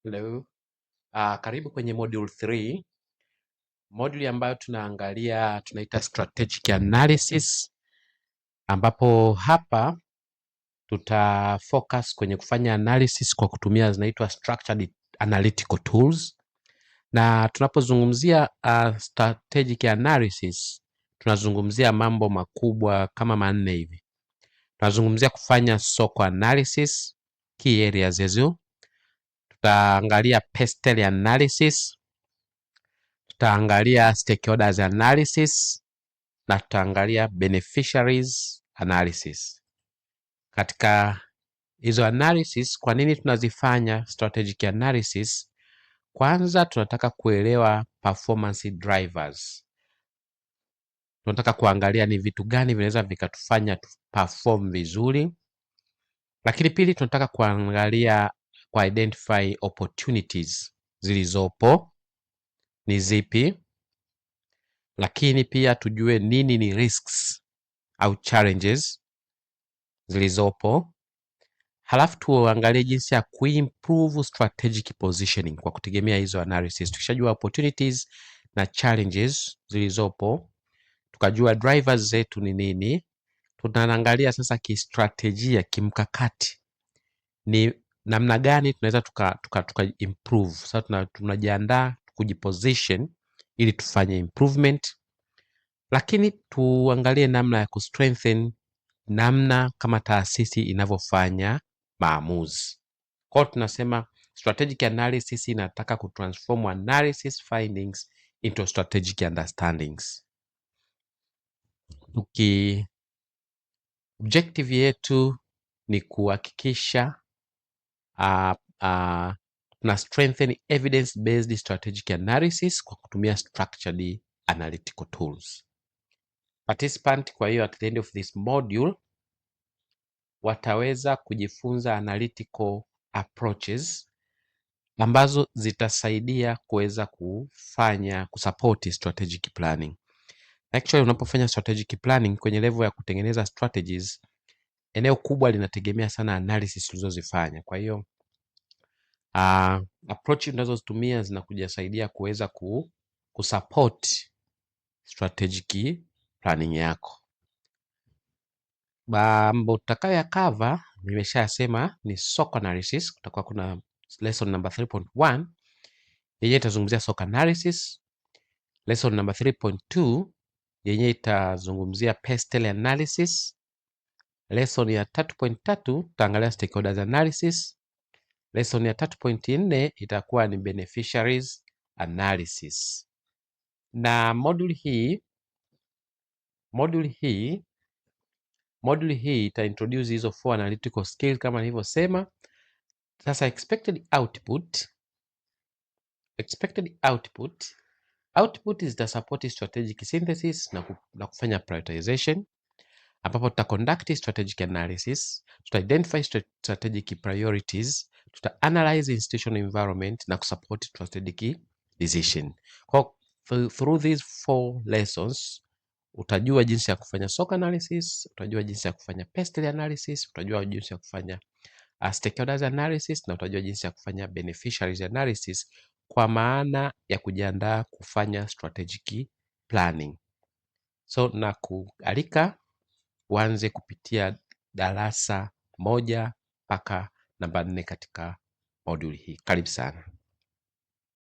Hello. Karibu kwenye module 3. Module ambayo tunaangalia tunaita strategic analysis, ambapo hapa tuta focus kwenye kufanya analysis kwa kutumia zinaitwa structured analytical tools. Na tunapozungumzia strategic analysis tunazungumzia mambo makubwa kama manne hivi. Tunazungumzia kufanya SWOT analysis, key areas hizo. Tutaangalia PESTEL analysis, tutaangalia stakeholders analysis na tutaangalia beneficiaries analysis. Katika hizo analysis, kwa nini tunazifanya strategic analysis? Kwanza tunataka kuelewa performance drivers. Tunataka kuangalia ni vitu gani vinaweza vikatufanya perform vizuri. Lakini pili, tunataka kuangalia identify opportunities zilizopo ni zipi, lakini pia tujue nini ni risks au challenges zilizopo. Halafu tuangalie jinsi ya kuimprove strategic positioning kwa kutegemea hizo analysis. Tukishajua opportunities na challenges zilizopo, tukajua drivers zetu ni nini, tunaangalia sasa kistrategia, kimkakati ni namna gani tunaweza tuka improve. Sasa tunajiandaa kujiposition ili tufanye improvement, lakini tuangalie namna ya kustrengthen namna kama taasisi inavyofanya maamuzi. Kwa hiyo tunasema strategic analysis inataka kutransform analysis findings into strategic understandings. Objective yetu ni kuhakikisha na strengthen evidence based strategic analysis kwa kutumia structured analytical tools. Participant kwa hiyo at the end of this module wataweza kujifunza analytical approaches ambazo zitasaidia kuweza kusupport strategic planning. Actually, unapofanya strategic planning kwenye level ya kutengeneza strategies, eneo kubwa linategemea sana analysis ulizozifanya. Kwa hiyo approach unazozitumia zinakujasaidia kuweza kusupport strategic planning yako. Mambo tutakayo cover nimeshasema ni SWOT analysis. Kutakuwa kuna lesson number 3.1 yenye itazungumzia SWOT analysis. Lesson number 3.2 yenye itazungumzia PESTEL analysis. Lesson ya 3.3 tutaangalia stakeholders analysis. Lesson ya 3.4 itakuwa ni beneficiaries analysis. Na module hii ita introduce hizo 4 analytical skills kama nilivyosema. Sasa expected output is the support strategic synthesis na kufanya prioritization, ambapo tuta conduct strategic analysis, tuta identify strategic priorities, tuta analyze institutional environment na kusupport strategic decision. Kwa through these 4 lessons utajua jinsi ya kufanya SWOT analysis, utajua jinsi ya kufanya PESTEL analysis, utajua jinsi ya kufanya stakeholders analysis na utajua jinsi ya kufanya beneficiaries analysis, kwa maana ya kujiandaa kufanya strategic planning. So na kualika uanze kupitia darasa 1 mpaka namba 4 katika module hii. Karibu sana.